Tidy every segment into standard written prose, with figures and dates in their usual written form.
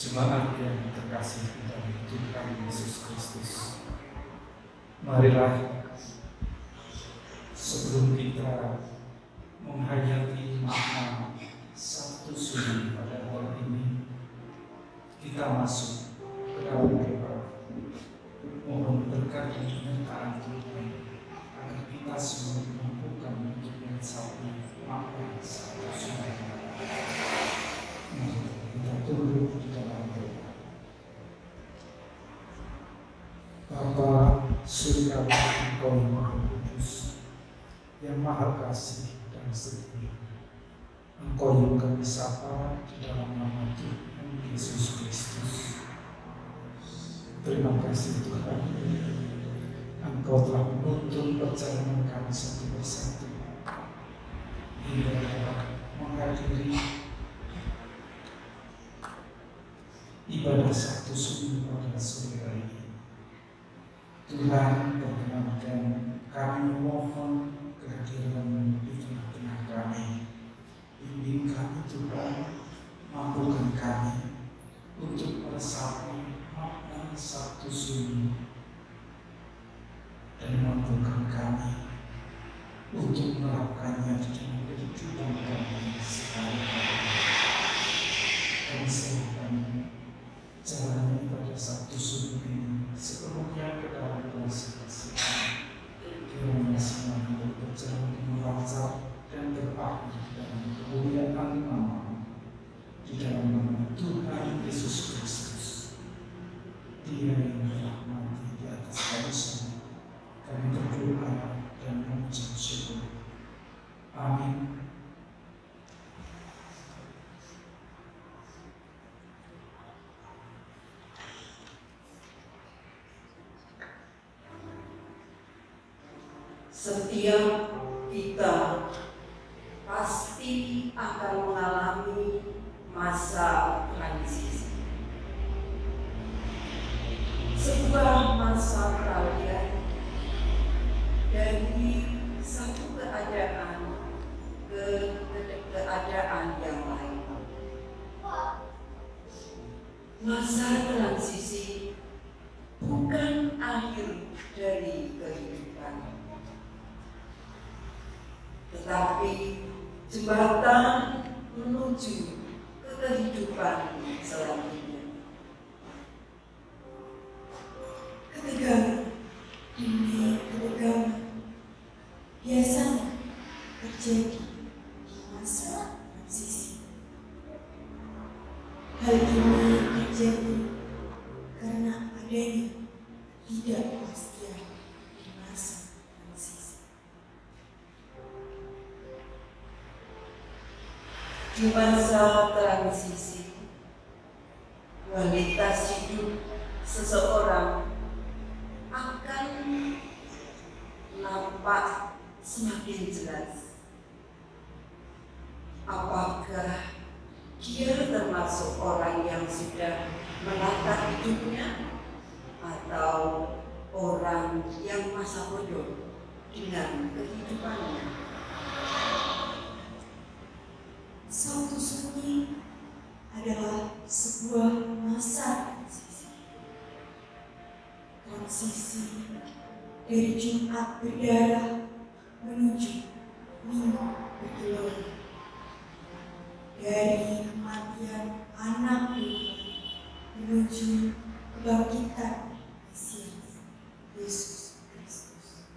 Jemaat yang terkasih dalam Tuhan Yesus Kristus, marilah sebelum kita menghayati makna Sabtu Sunyi pada hari ini, kita masuk ke dalam doa, mohon berkat dan penyertaan Tuhan agar kita semua dimampukan untuk mencapai makna Sabtu Sunyi. Kita tunduk di dalam doa. Bapa surga Engkau yang Maha Kudus, yang Maha Kasih dan setia, Engkau yang kami sapa di dalam nama Tuhan Yesus Kristus. Terima kasih Tuhan, Engkau telah menuntun perjalanan kami satu persatu hingga dapat menghadiri ibadah Sabtu Sunyi pada sore hari ini. Tuhan, perkenankan kami memohon kehadiran di tengah-tengah kami. Bimbing kami Tuhan, mampukan kami untuk meresapi makna Sabtu Sunyi dan mampukan kami untuk menerapkannya di dalam kehidupan kami sehari-hari. Dan sehingga jalan pada Sabtu Sunyi ini sepenuhnya ke dalam kuasa kasih. Kiranya semuanya berjalan dengan lancar dan berakhir dalam kemuliaan nama di dalam nama Tuhan Yesus Kristus. Dia yang dirahmati di atas kayu salib, kami berdoa dan mengucap syukur. Amin. Setiap kita pasti akan mengalami masa transisi, sebuah masa peralihan dari satu keadaan ke keadaan yang lain. Masa transisi bukan akhir dari kehidupan, tetapi jembatan menuju ke kehidupan selanjutnya. Ketegangan biasanya terjadi di masa transisi. Hal ini terjadi karena adanya ketidakpastian di masa transisi. Di masa transisi, kualitas hidup seseorang akan nampak semakin jelas. Apakah dia termasuk orang yang sudah menata hidupnya atau orang yang masa bodoh dengan kehidupannya? Sabtu Sunyi adalah sebuah masa transisi dari Jumat berdarah menuju Minggu bergelora, dari kematian anak Tuhan menuju kebangkitan Mesias Yesus Kristus.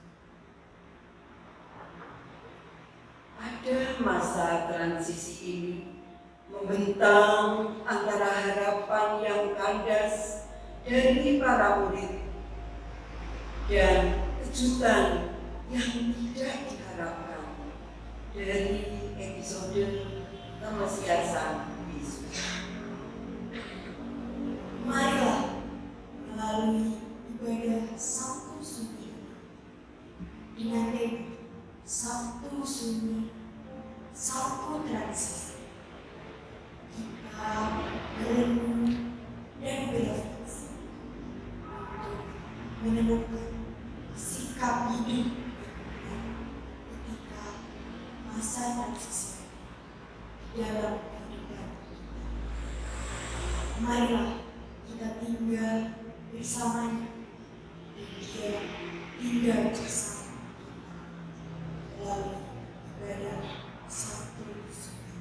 Pada masa transisi ini membentang antara harapan yang kandas dari para murid dan kejutan yang tidak diharapkan dari episode kemesiasan Yesus. Marilah melalui ibadah Sabtu Sunyi dengan tema Sabtu Sunyi, Sabtu Transisi, kita merenung dan berefleksi untuk menemukan sikap hidup ketika masa transisi dalam kehidupan. marilah kita tinggal bersamanya dan dia tinggal bersama melalui ibadah Sabtu Sunyi.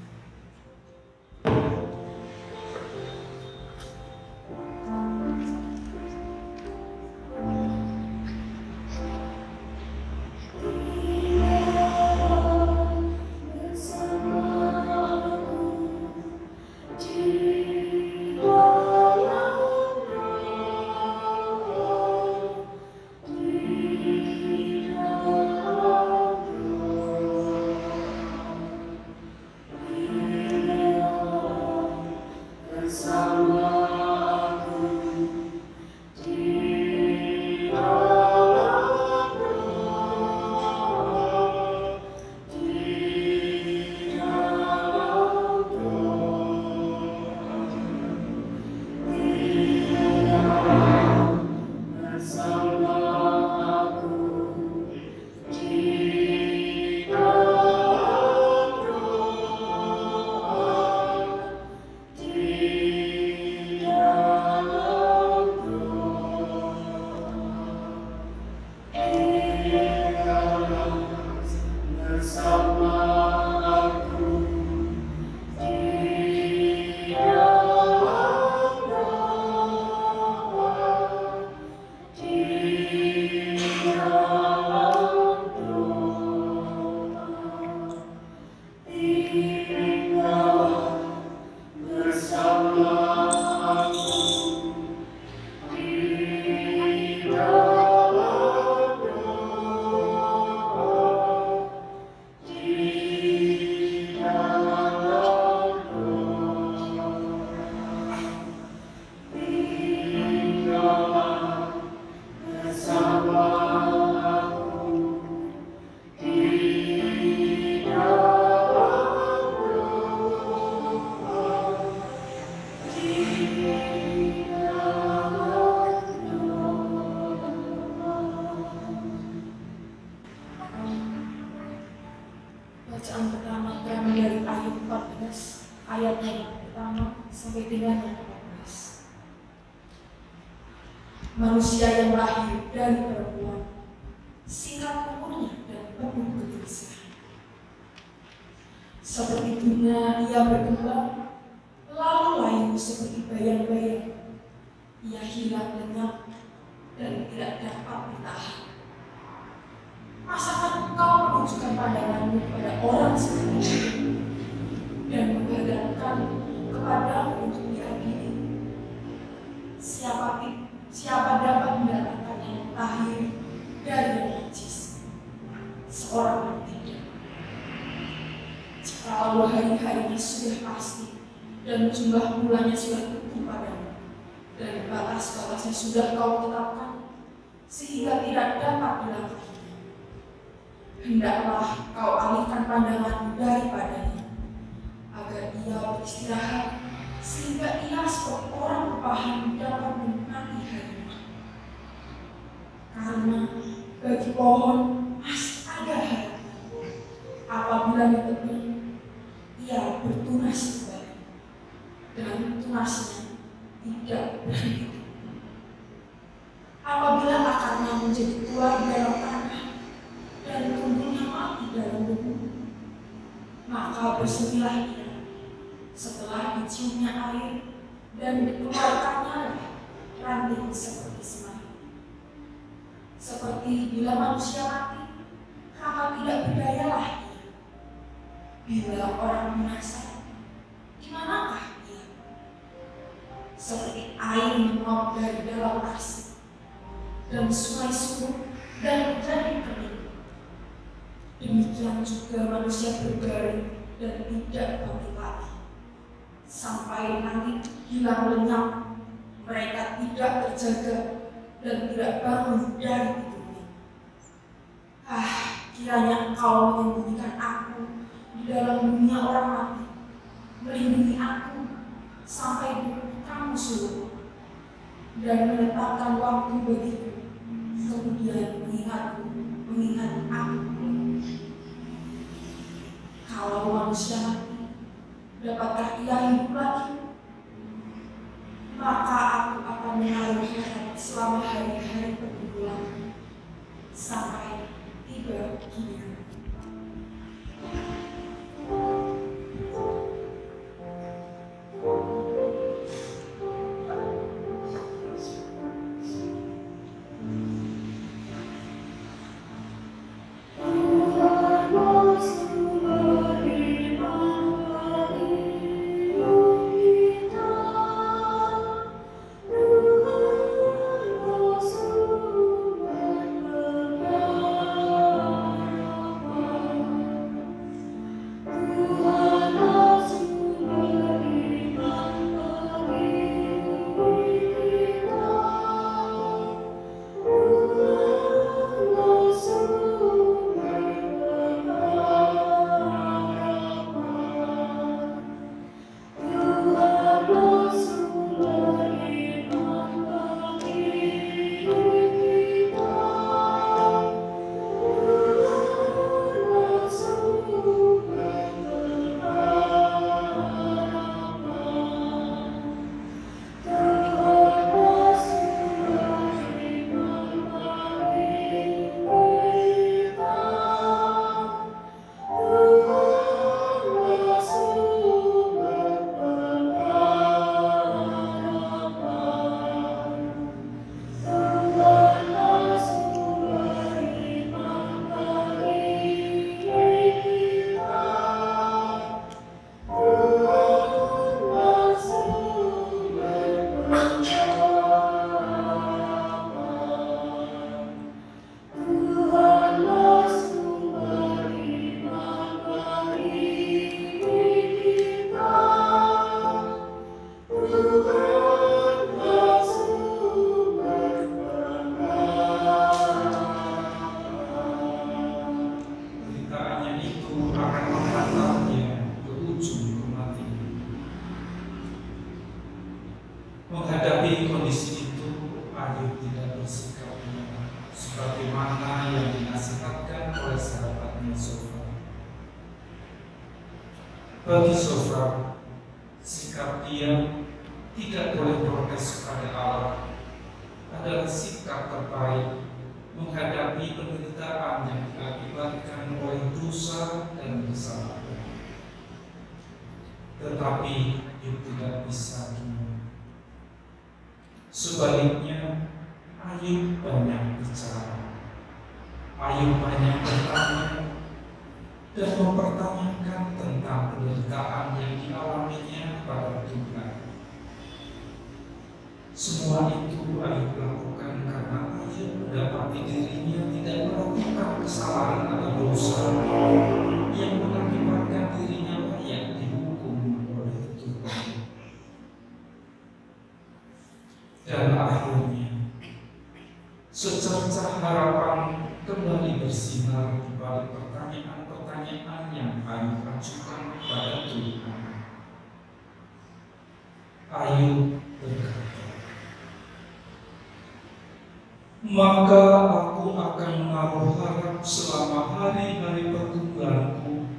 Bacaan pertama terambil dari Ayub 14 ayat yang pertama sampai dengan yang 14. Manusia yang lahir dari perempuan, singkat umurnya dan penuh kegelisahan. Seperti bunga ia berkembang, lalu layu seperti bayang-bayang. Ia hilang lenyap dan tidak dapat ditahan. Masakan engkau menunjukkan pandanganmu kepada orang seperti itu dan menghadapkan kepadamu untuk diadili? Siapa dapat mendapatkan yang mutakhir dari yang najis? Seorang pun tidak. Jikalau hari-harinya sudah pasti dan jumlah bulannya sudah tentu padamu, dan batas-batasnya sudah kau tetapkan, sehingga tidak dapat dilangkahi, hendaklah kau alihkan pandanganmu daripadanya, agar ia beristirahat, sehingga ia seperti orang paham dapat menikmati harinya. Karena bagi pohon masih ada harapan. Apabila ditebang, ia bertunas kembali, dan tunasnya tidak berhenti. Apabila akarnya menjadi kuat di dalam tanah dan tumbuhnya mati dalam bumi, maka bersemilah ia setelah diciumnya air dan dikeluarkannya ranting seperti semai. Seperti bila manusia mati, maka tidak berdayalah ia. Bila orang binasa, di manakah ia? Seperti air menguap dari dalam arsik, dan sungai surut dan menjadi kering. Demikian juga manusia berbaring dan tidak bangkit lagi. Sampai nanti hilang lenyap, mereka tidak terjaga dan tidak bangun dari tidurnya. Kiranya engkau menyembunyikan aku di dalam dunia orang mati, melindungi aku sampai kamu suruh, dan menetapkan waktu bagiku, kemudian mengingat aku. Kalau manusia mati, dapatkah ia hidup lagi? baginya. Menghadapi kondisi itu, Ayub tidak bersikap sebagaimana yang dinasihatkan oleh sahabatnya Sofra. Bagi Sofra, sikap dia tidak boleh protes kepada Allah adalah sikap terbaik menghadapi penderitaan yang diakibatkan oleh dosa dan kesalahan. Tetapi Ayub tidak bisa diam. Sebaliknya, Ayub banyak bicara. Ayub banyak bertanya dan mempertanyakan tentang penderitaan yang dialaminya pada Tuhan. Semua itu Ayub lakukan karena Ayub mendapati dirinya tidak melakukan kesalahan atau dosa yang mengakibatkan dirinya layak dihukum oleh Tuhan. Dan akhirnya, secercah harapan kembali bersinar di balik pertanyaan-pertanyaan yang Ayub ajukan kepada Tuhan. Ayub berkata, "Maka aku akan menaruh harap selama hari-hari pergumulanku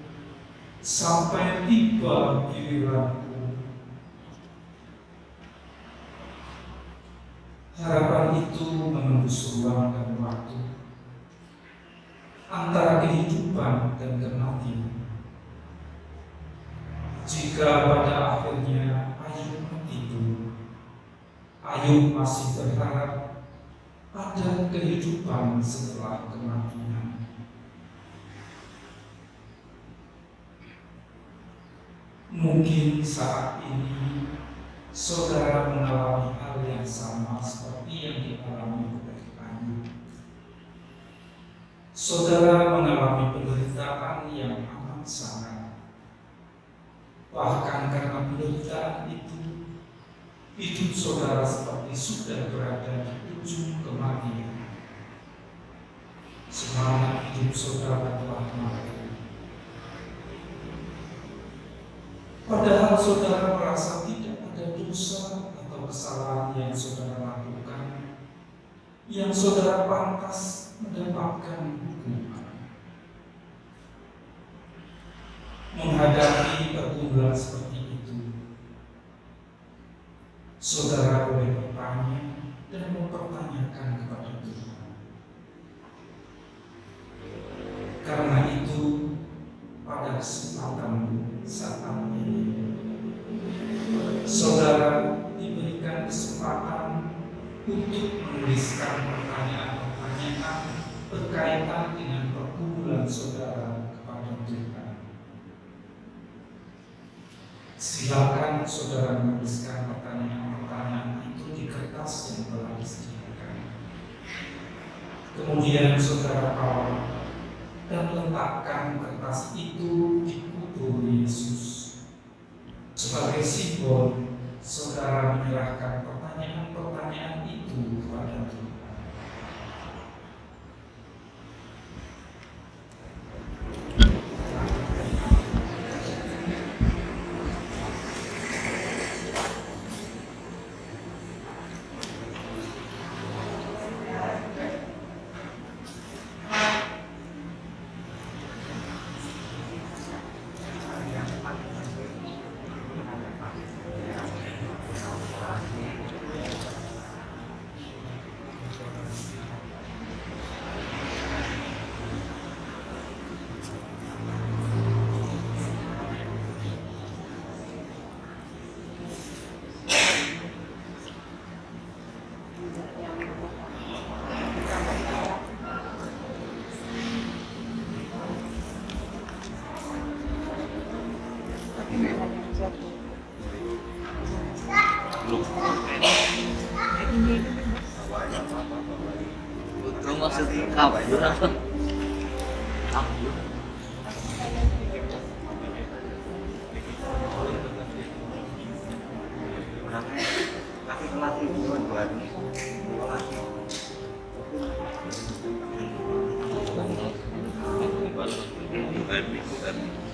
sampai tiba giliranku." Harapan itu menembus ruang dan waktu antara kehidupan dan kematian. Jika pada akhirnya Ayub tidur, Ayub masih berharap ada kehidupan setelah kematian. Mungkin saat ini saudara mengalami hal yang sama seperti yang dialami oleh Ayub. Saudara mengalami penderitaan yang amat sangat. Bahkan karena penderitaan itu, hidup saudara seperti sudah berada di ujung kematian. Semangat hidup saudara telah mati. Padahal saudara merasa tidak ada dosa atau kesalahan yang saudara lakukan, yang saudara pantas mendapatkan hukuman. Menghadapi pergumulan seperti itu, saudara boleh bertanya dan mempertanyakan kepada Tuhan, Karena itu, pada kesempatan saat ini, saudara diberikan kesempatan untuk menuliskan pertanyaan-pertanyaan berkaitan dengan pergumulan saudara kepada Tuhan. Silakan saudara menuliskan pertanyaan-pertanyaan itu di kertas yang telah disediakan. Kemudian saudara kawal dan letakkan kertas itu di kubur Yesus. Sebagai simbol, saudara menyerahkan pertanyaan-pertanyaan itu kepada Tuhan. Lu maksud kabur apa? Tapi pelatih buat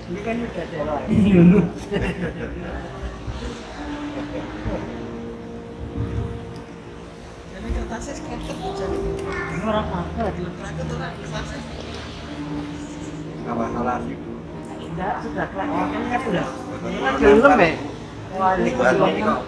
ini kan udah jalan. Jadi kertasnya sketch jadi orang apa? Apa salah sih? Enggak, sudah kelakuannya kan sudah. Kan belum ya? Wah, ini kok.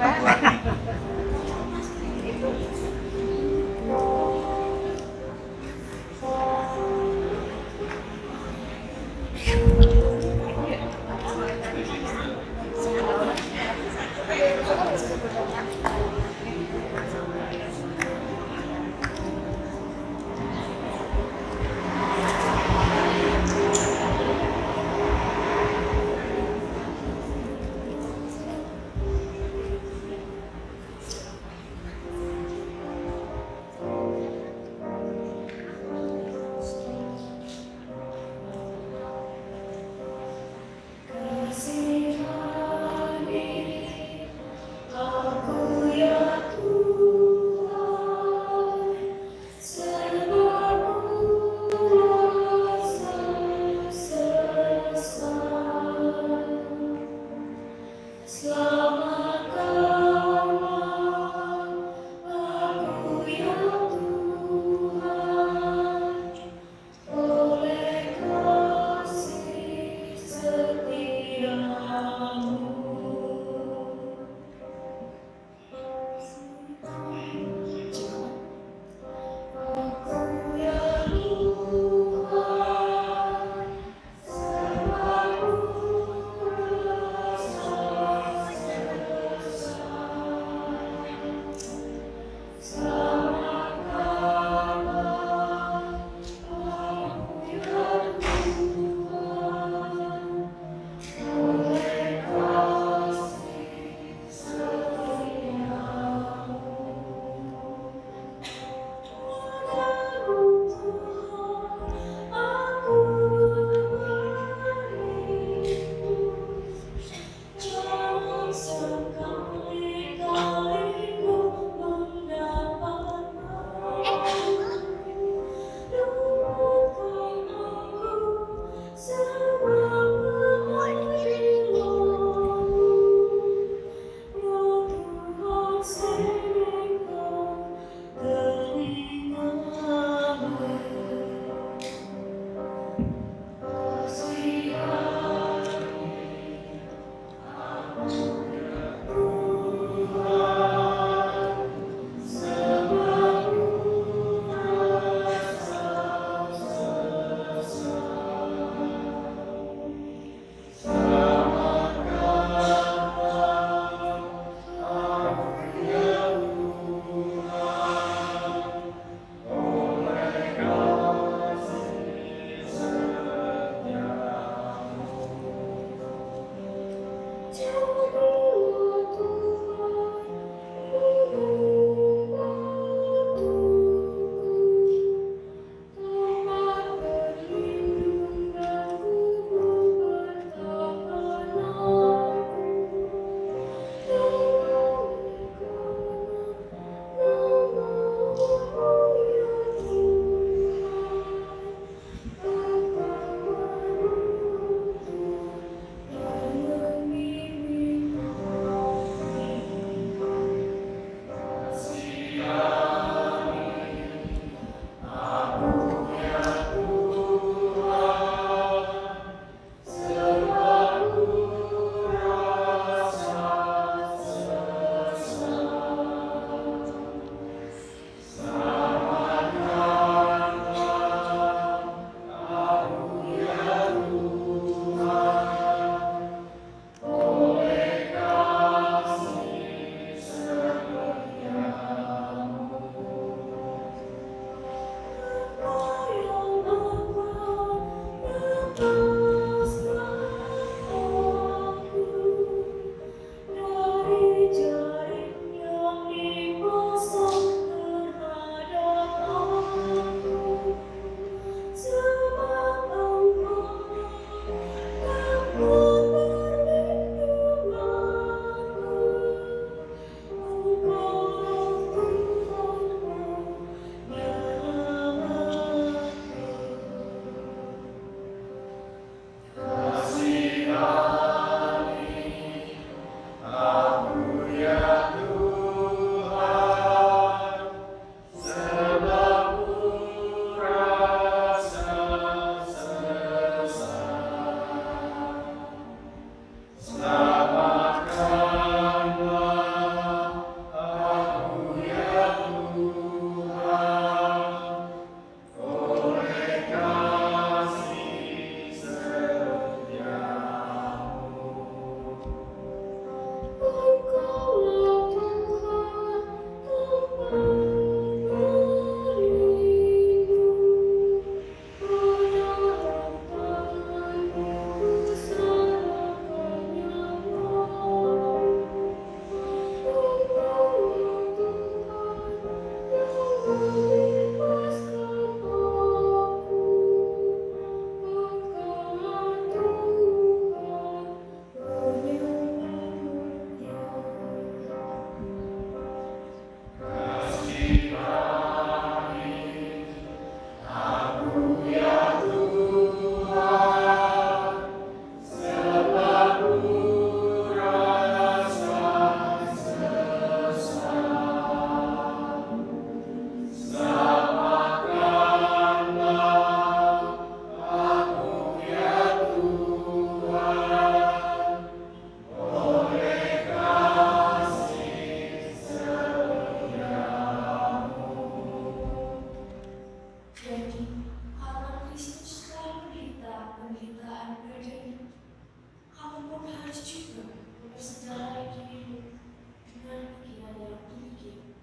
Kamu harus juga mempersejarai dirimu dengan pikiran yang tinggi.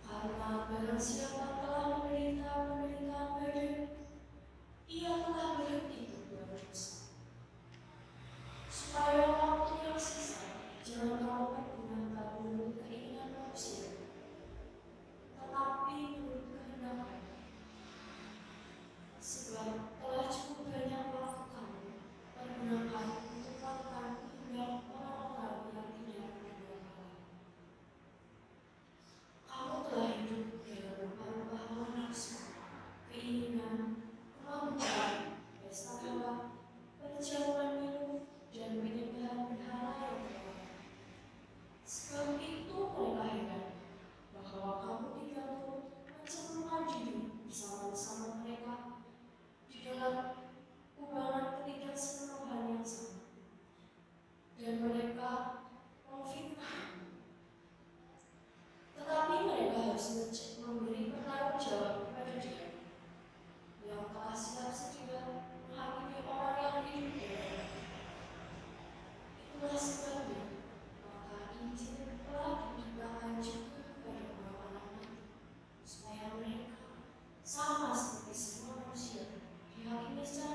Karena barang siapa telah menderita penderitaan badan, ia telah berhenti berbuat dosa. Supaya waktu yang sisa jangan kamu pergunakan menurut keinginan manusia, tetapi menurut kehendak Allah. Sebab telah cukup banyak waktu kamu pergunakan untuk melakukan kehendak orang-orang yang tidak mengenal Allah. Kamu telah hidup dalam rupa-rupa hawa nafsu, keinginan, kemampuan, pesta pora, perjamuan minum, dan penyembahan berhala yang terlarang. Sebab itu mereka heran bahwa kamu tidak turut mencemplungkan diri bersama-sama mereka di dalam kubangan ketidakseluruhan yang sama. Dan mereka memfitnah. Tetapi mereka harus memberi pertanggungjawab kepada Dia yang telah siap sedia menghakimi orang yang hidup dalam. Itulah sebabnya maka Injil telah diberitakan juga kepada orang-orang nanti, supaya mereka sama seperti semua manusia dihakimi secara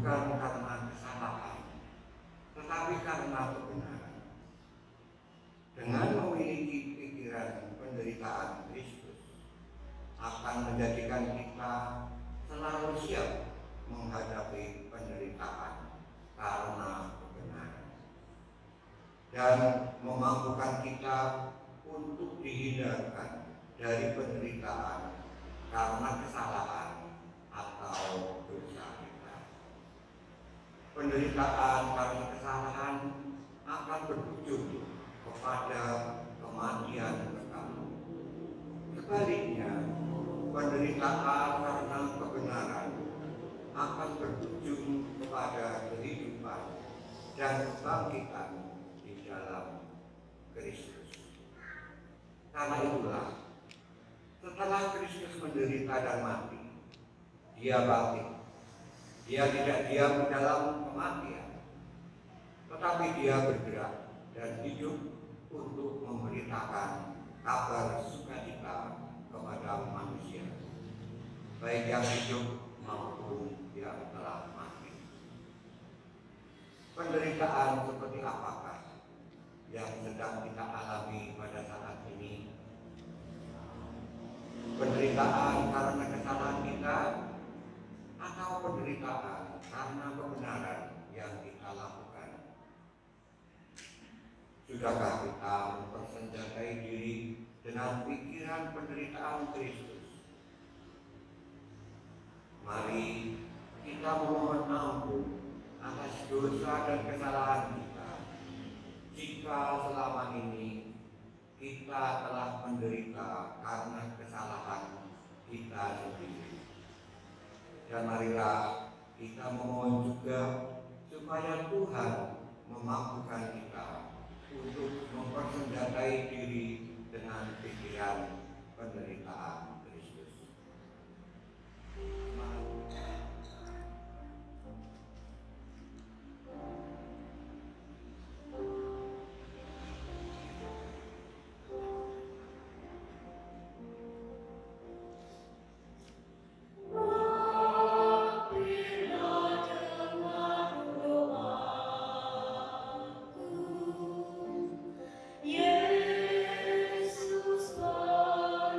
bukan karena kesalahan, tetapi karena kebenaran. Dengan memiliki pikiran penderitaan Kristus akan menjadikan kita selalu siap menghadapi penderitaan karena kebenaran dan memampukan kita untuk dihindarkan dari penderitaan karena kesalahan atau dosa kita. Penderitaan karena kesalahan akan berujung kepada kematian kekal. Sebaliknya, penderitaan karena kebenaran akan berujung kepada kehidupan dan kebangkitan di dalam Kristus. Karena itulah, setelah Kristus menderita dan mati, dia bangkit. Dia tidak diam dalam kematian, tetapi dia bergerak dan hidup untuk memberitakan kabar sukacita kepada manusia, baik yang hidup maupun yang telah mati. Penderitaan seperti apakah yang sedang kita alami pada saat ini? Penderitaan karena kesalahan kita atau penderitaan karena kebenaran yang kita lakukan? Sudahkah kita mempersenjatai diri dengan pikiran penderitaan Kristus? Mari kita memohon ampun atas dosa dan kesalahan kita, jika selama ini kita telah menderita karena kesalahan kita sendiri. Dan marilah kita memohon juga supaya Tuhan memampukan kita untuk mempersenjatai diri dengan pikiran penderitaan Kristus. Yesus, Bapa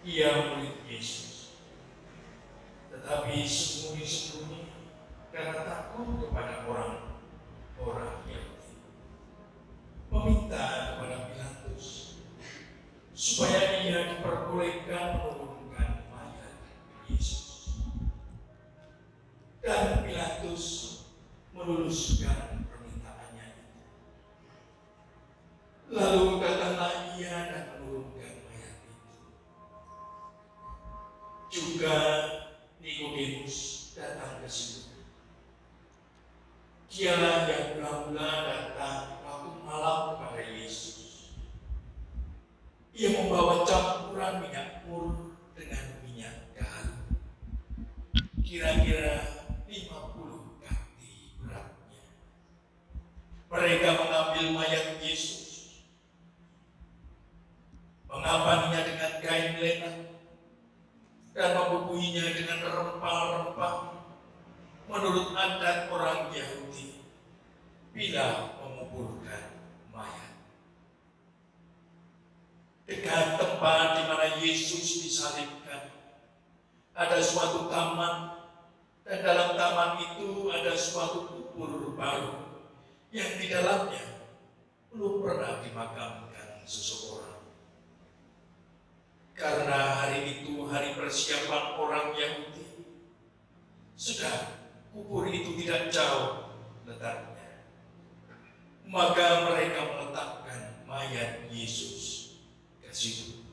ia murid Yesus. Tetapi sembunyi-sembunyi karena takut kepada orang Yahudi, meminta kepada Pilatus supaya ia diperbolehkan menurunkan mayat Yesus. Dan Pilatus meluluskan permintaannya itu. Lalu datanglah ia dan menurunkan mayat itu. Juga Nikodemus datang ke situ. Dialah yang mula-mula datang waktu malam kepada Yesus. Ia membawa campuran minyak mur dengan minyak gaharu, kira-kira 50 kati beratnya. Mereka mengambil mayat Yesus, mengapaninya dengan kain lenan, dan membubuhinya dengan rempah-rempah menurut adat orang Yahudi bila menguburkan mayat. Dekat tempat di mana Yesus disalibkan ada suatu taman, dan dalam taman itu ada suatu kubur baru yang di dalamnya belum pernah dimakamkan seseorang. Karena hari itu hari persiapan orang Yahudi, sudah kubur itu tidak jauh letaknya. Maka mereka meletakkan mayat Yesus ke situ.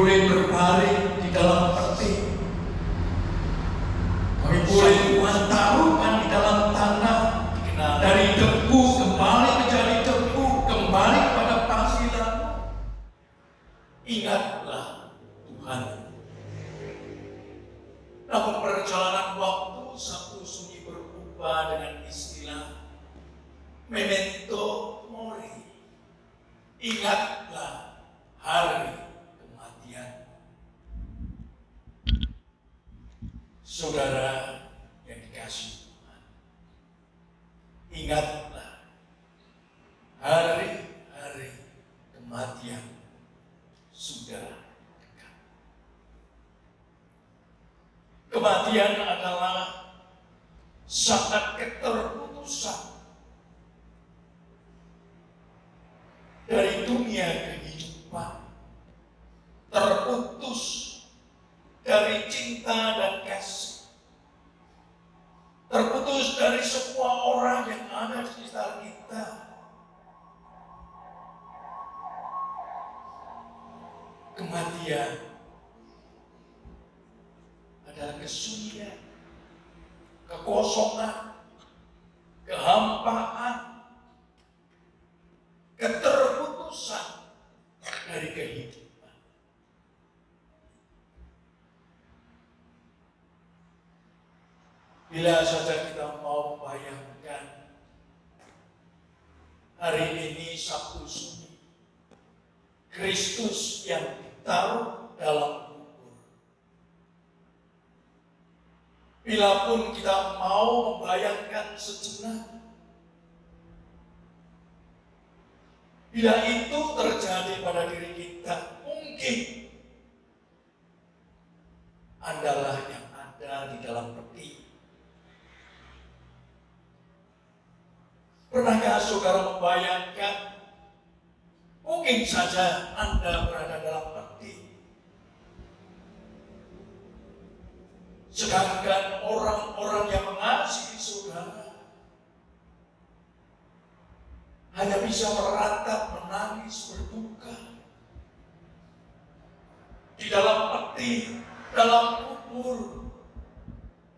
boleh berbaring di dalam peti. Kami boleh buat taruhan di dalam tanah. Dari debu kembali menjadi debu, kembali kepada panggilan. Ingatlah Tuhan. Namun perjalanan waktu Sabtu Sunyi berubah dengan istilah memento mori. Ingatlah hari kematian. Saudara yang dikasihi Tuhan, ingatlah hari-hari kematian sudah dari dunia kehidupan, terputus dari cinta dan kasih, terputus dari semua orang yang ada di sekitar kita. Kematian adalah kesunyian, kekosongan, kehampaan, keterputusan dari kehidupan. Bila saja kita mau membayangkan hari ini Sabtu Sunyi, Kristus yang ditaruh dalam kubur. Bila pun kita mau membayangkan sejenak, bila itu terjadi pada diri kita, mungkin Andalah yang ada di dalam peti. Pernahkah saudara membayangkan, mungkin saja Anda berada dalam peti, sedangkan orang-orang yang mengasihi saudara hanya bisa meratap, menangis, berduka. Di dalam peti, dalam kubur,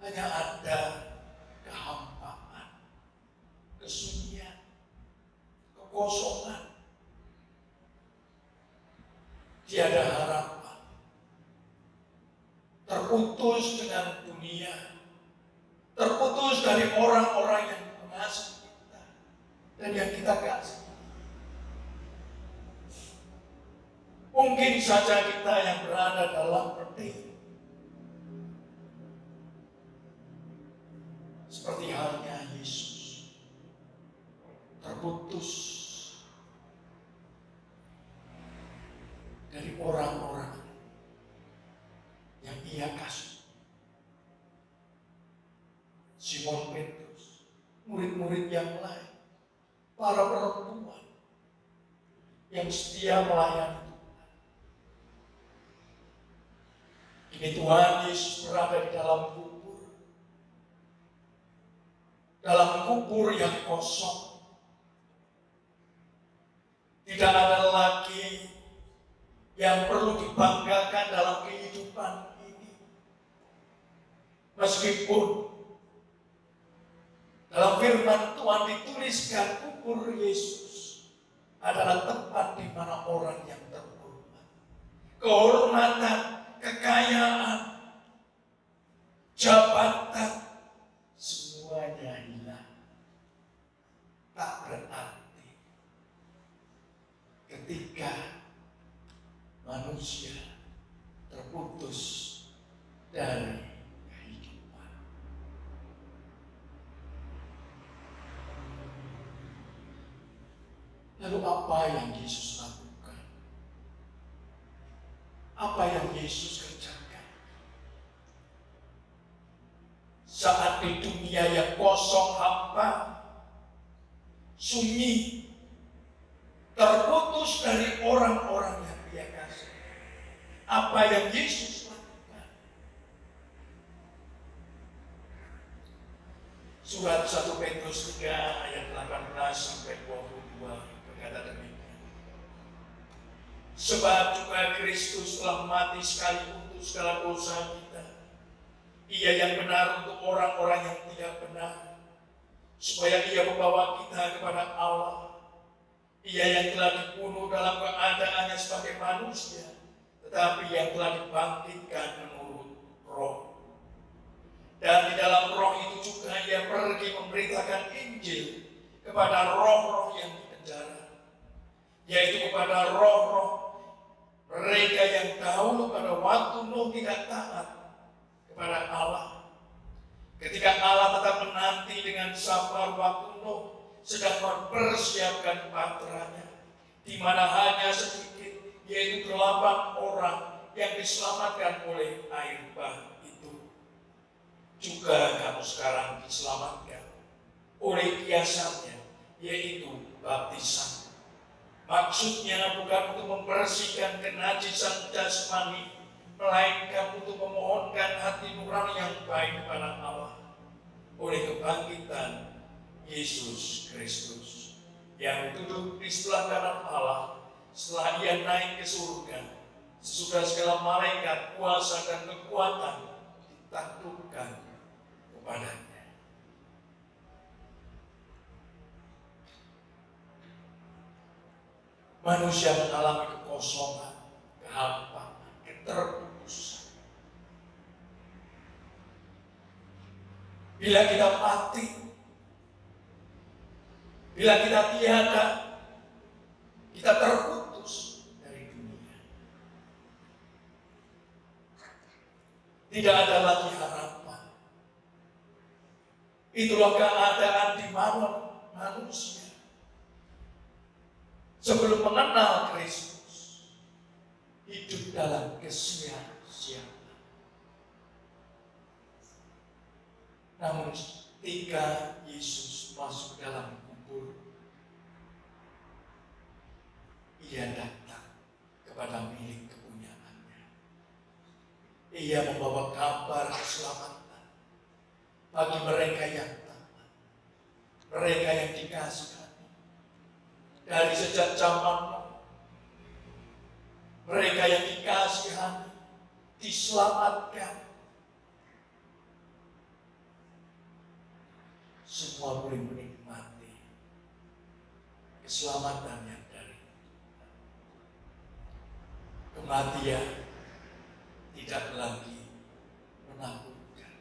hanya ada kehampaan, kesunyian, kekosongan. Tiada harapan. Terputus dengan dunia, terputus dari orang-orang yang mengasihi kita dan yang kita kasih. Mungkin saja kita yang berada dalam peti, seperti halnya Yesus, terputus dari orang-orang yang Ia kasih. Simon Petrus, murid-murid yang lain, para perempuan yang setia melayani Tuhan. Kini Tuhan Yesus berada di dalam kubur yang kosong. Tidak ada lagi yang perlu dibanggakan dalam kehidupan ini. Meskipun dalam firman Tuhan dituliskan kubur Yesus adalah tempat di mana orang yang terhormat, kehormatan, kekayaan, jabatan, semuanya hilang. Tak berarti ketika manusia terputus dari kehidupan. Lalu apa yang Yesus lakukan? Apa yang Yesus kerjakan? Saat di dunia yang kosong, hampa, sunyi, terputus dari orang-orang yang Dia kasih. Apa yang Yesus lakukan? Surat 1 Petrus 3 ayat 18 sampai 22 berkata demikian. Sebab juga Kristus telah mati sekali untuk segala dosa kita. Ia yang benar untuk orang-orang yang tidak benar, supaya Ia membawa kita kepada Allah. Ia yang telah dibunuh dalam keadaannya sebagai manusia, tetapi yang telah dibangkitkan menurut Roh. Dan di dalam Roh itu juga Ia pergi memberitakan Injil kepada roh-roh yang di penjara, yaitu kepada roh-roh mereka yang dahulu pada waktu Nuh tidak taat kepada Allah. Ketika Allah tetap menanti dengan sabar waktu Nuh sedang mempersiapkan baterainya, di mana hanya sedikit, yaitu 8 orang yang diselamatkan oleh air bah itu. Juga kamu sekarang diselamatkan oleh kiasannya, yaitu baptisan. Maksudnya bukan untuk membersihkan kenajisan jasmani, melainkan untuk memohonkan hati nurani yang baik kepada Allah oleh kebangkitan Yesus Kristus yang duduk di sebelah kanan Allah setelah Ia naik ke surga, sesudah segala malaikat, kuasa dan kekuatan ditaklukkan kepadanya. Manusia mengalami kekosongan, kehampaan, keterputusan. Bila kita mati, bila kita tiada, kita terputus dari dunia. Tidak ada lagi harapan. Itulah keadaan di mana manusia sebelum mengenal Kristus hidup dalam kesia-siaan. Namun ketika Yesus masuk dalam kubur, Ia datang kepada milik kepunyaannya. Ia membawa kabar keselamatan bagi mereka yang taat, mereka yang dikasihi. Dari sejak zaman mereka yang dikasihani, diselamatkan. Semua boleh menikmati keselamatan yang dari kematian tidak lagi menakutkan.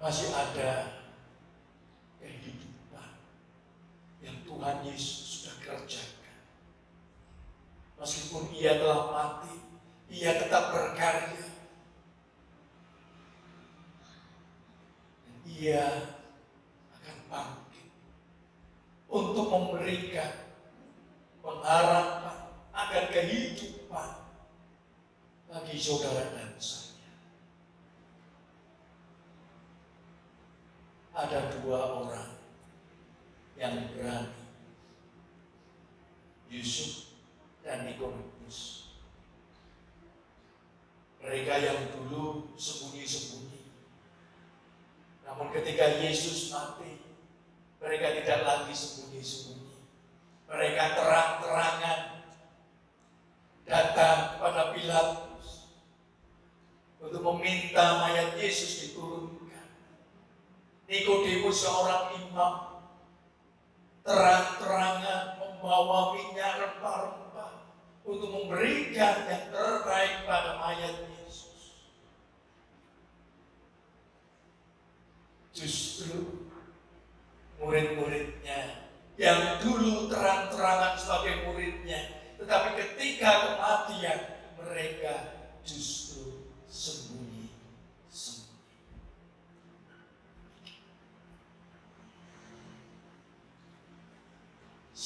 Masih ada kehidupan yang Tuhan Yesus sudah kerjakan. Meskipun Ia telah mati, Ia tetap berkarya. Dan Ia akan bangkit untuk memberikan pengharapan akan kehidupan bagi saudara dan saya. Ada dua orang yang berani, Yusuf dan Nikodemus. Mereka yang dulu sembunyi-sembunyi, namun ketika Yesus mati, mereka tidak lagi sembunyi-sembunyi. Mereka terang-terangan datang kepada Pilatus untuk meminta mayat Yesus diturunkan. Nikodemus seorang imam terang-terangan membawa minyak rempah-rempah untuk memberikan yang terbaik pada mayat Yesus. Justru murid-muridnya yang dulu terang-terangan sebagai muridnya, tetapi ketika kematian mereka justru sembunyi.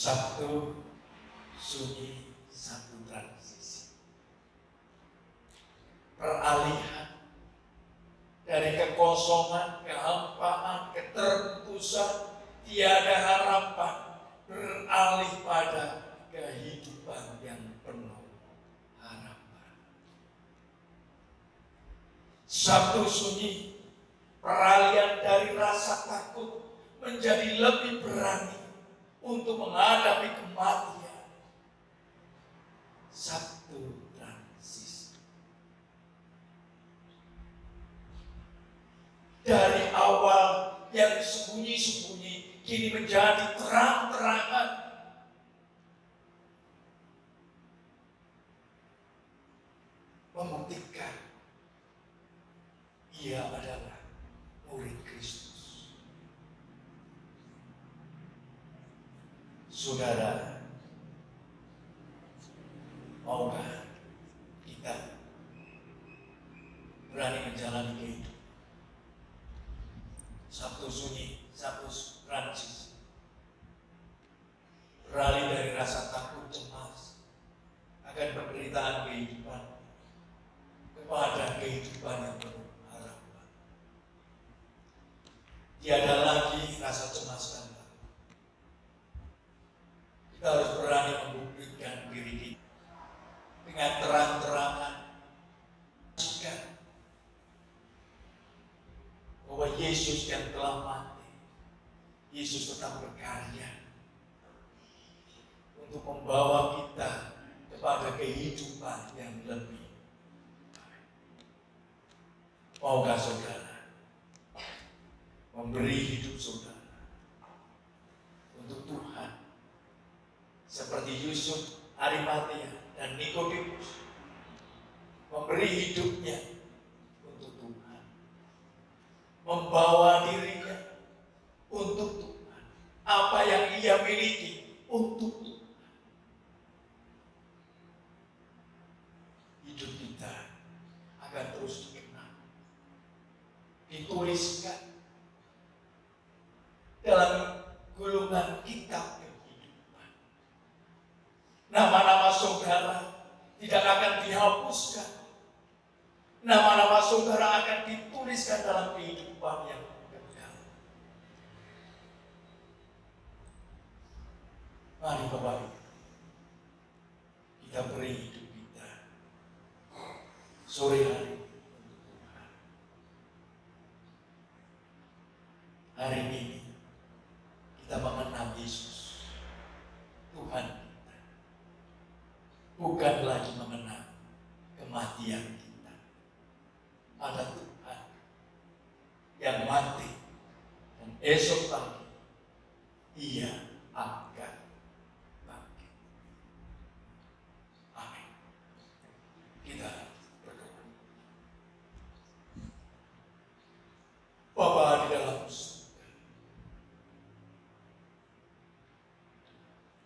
Satu sunyi, satu transisi. Peralihan dari kekosongan, kehampaan, keterputusan, tiada harapan, beralih pada kehidupan yang penuh harapan. Satu sunyi, peralihan dari rasa takut menjadi lebih berani untuk menghadapi kematian. Satu transisi. Dari awal yang sembunyi-sembunyi kini menjadi terang-terangan. Membuktikan ia adalah murid Kristus. Saudara, maukah kita berani menjalani kehidupan? Satu sunyi, satu transisi. Beralih dari rasa takut cemas akan penderitaan kehidupan kepada kehidupan yang penuh harapan. Tiada lagi rasa cemas dan takut. telah mati, Yesus tetap berkarya untuk membawa kita kepada kehidupan yang lebih. Maukah saudara memberi hidup saudara untuk Tuhan seperti Yusuf, Arimatea, dan Nikodemus memberi hidupnya untuk Tuhan, membawa dirinya untuk Tuhan, apa yang ia miliki untuk Tuhan. Hidup kita akan terus dikenal, dituliskan dalam gulungan kitab kehidupan. Nama-nama saudara tidak akan dihapuskan. Nama-nama saudara akan dituliskan dalam kehidupan yang kekal. Mari Bapak Ibu, kita beri hidup kita sore hari untuk Tuhan. Hari ini kita mengenal Yesus, Tuhan kita. Bukan lagi mengenal kematian kita. Ada Tuhan yang mati dan esok pagi Ia akan bangkit. Amin. Kita berdoa. Bapa di dalam surga,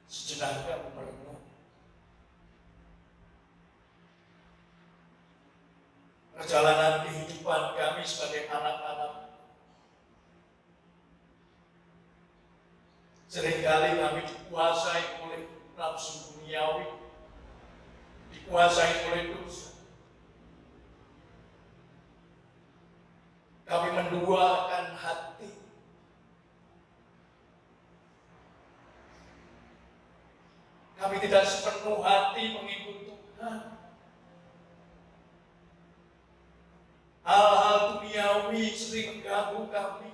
sejenak kami merenung perjalanan kehidupan kami sebagai anak-anak. Seringkali kami dikuasai oleh nafsu duniawi, dikuasai oleh dosa. Kami menduakan hati. Kami tidak sepenuh hati mengikut Tuhan. Hal-hal duniawi sering mengganggu kami.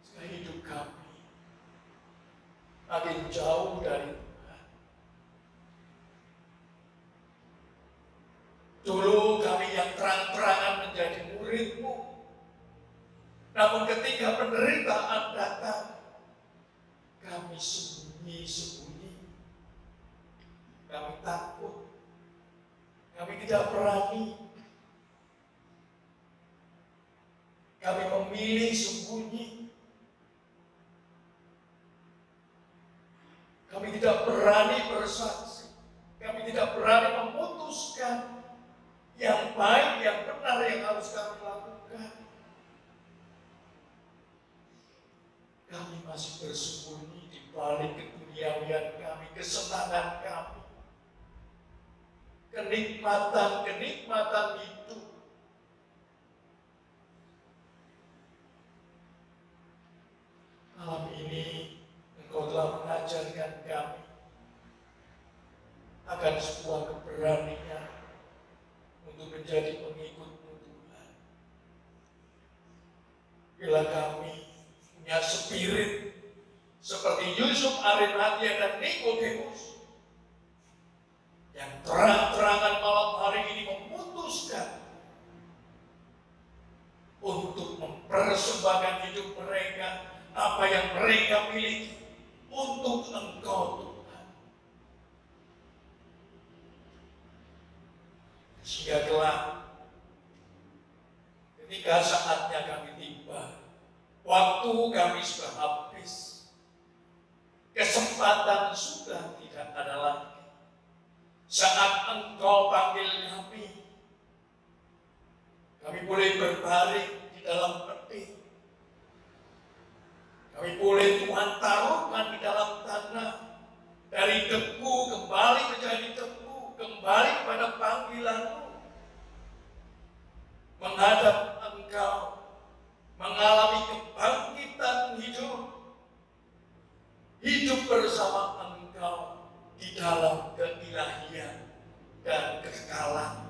Sehingga hidup kami makin jauh dari Tuhan. Dulu kami yang terang-terangan menjadi murid-Mu. Namun ketika penderitaan datang, kami sembunyi-sembunyi. Kami takut. Kami tidak berani. Kami memilih sembunyi. Kami tidak berani bersaksi. Kami tidak berani memutuskan yang baik, yang benar yang harus kami lakukan. Kami masih bersembunyi di balik keduniawian kami, kesenangan kami. Kenikmatan hidup. Malam ini Engkau telah mengajarkan kami akan sebuah keberanian untuk menjadi pengikut-Mu Tuhan. Bila kami punya spirit seperti Yusuf, Arimatea, dan Nikodemus yang terang-terangan malam hari ini memutuskan untuk mempersembahkan hidup mereka, apa yang mereka miliki untuk Engkau Tuhan. Sehingga kelak ketika saatnya kami tiba, waktu kami sudah habis, kesempatan sudah tidak ada lagi. Saat Engkau panggil kami boleh berbaring di dalam peti. Kami boleh Tuhan taruhkan di dalam tanah. Dari debu kembali menjadi debu, kembali kepada panggilan-Mu. Menghadap Engkau, mengalami kebangkitan hidup. Hidup bersama Engkau di dalam keilahian dan kekekalan.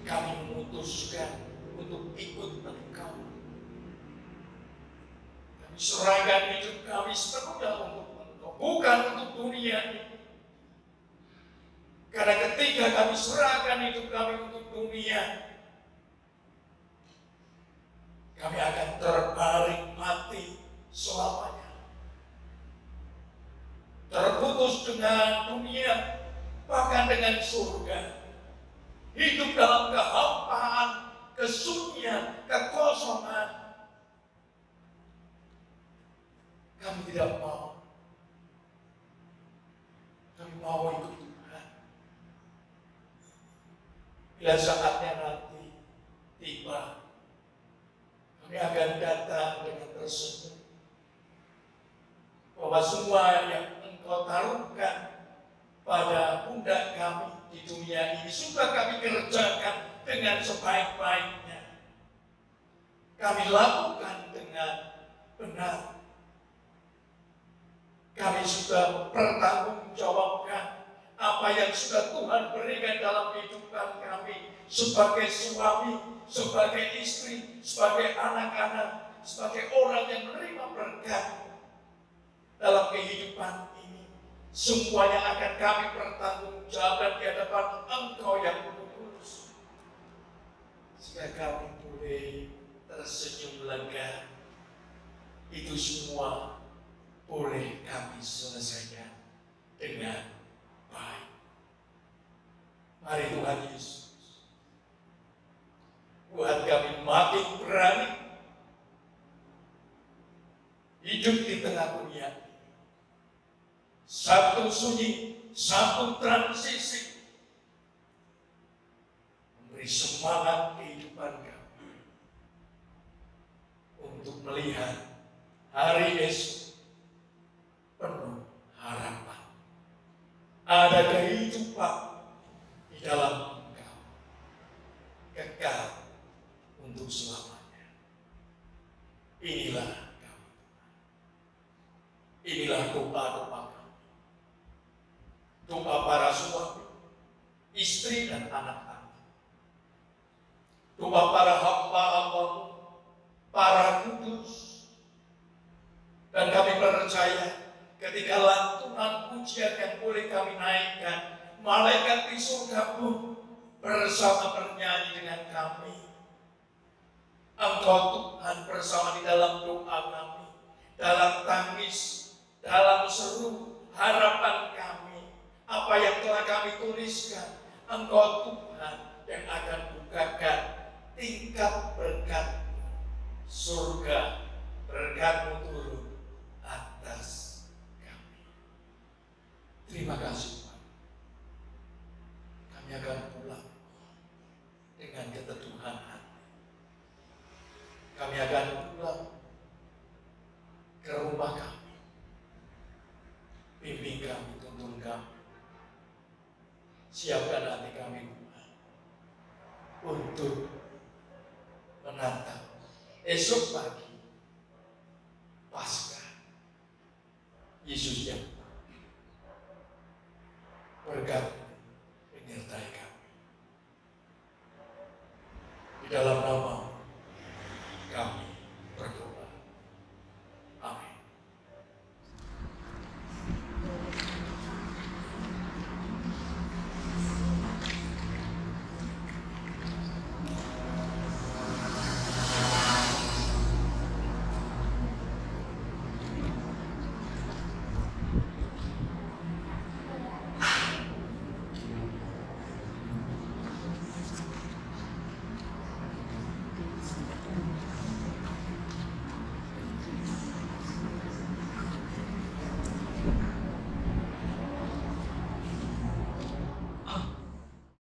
kami memutuskan untuk ikut Engkau. Kami serahkan hidup kami sepenuhnya untuk Engkau, bukan untuk dunia ini. Karena ketika kami serahkan hidup kami untuk dunia, kami akan terbaring mati selamanya. Terputus dengan dunia, bahkan dengan surga. Hidup dalam kehampaan, kesunyian, kekosongan. Kami tidak mau. Kami mau ikut Tuhan. Bila saatnya nanti tiba, kami akan datang dengan tersenyum bahwa semua yang Engkau taruhkan pada pundak kami di dunia ini sudah kami kerjakan dengan sebaik-baiknya. Kami lakukan dengan benar. Kami sudah bertanggungjawabkan apa yang sudah Tuhan berikan dalam kehidupan kami sebagai suami, sebagai istri, sebagai anak-anak, sebagai orang yang menerima berkat dalam kehidupan ini. Semuanya akan kami pertanggungjawabkan di hadapan Engkau yang kudus. Sehingga kami boleh tersenyum lega. Itu semua boleh kami selesaikan dengan baik. Mari Tuhan Yesus, buat kami makin berani hidup di tengah dunia. Satu sunyi, satu transisi, memberi semangat kehidupan kami untuk melihat hari esok penuh harapan. Ada kehidupan di dalam Engkau, kekal untuk selamanya. Inilah kami. Inilah doa-doa kami. Doa para suami, istri dan anak-anak. Doa para hamba-hambamu, para kudus. Dan kami percaya ketika lantunan pujian yang boleh kami naikkan, malaikat di surga pun bersama bernyanyi dengan kami. Engkau Tuhan bersama di dalam doa kami, dalam tangis, dalam seru harapan kami. Apa yang telah kami tuliskan, Engkau Tuhan yang akan bukakan tingkat berkat surga, berkat-Mu turun atas kami. Terima kasih Tuhan. Kami akan pulang dengan keteduhan hati. Kami akan pulang ke rumah kami. Bimbing kami, tuntun kami. Siapkan hati kami Tuhan untuk menatap esok pagi Paskah Yesus yang berkat menyertai kami. Di dalam nama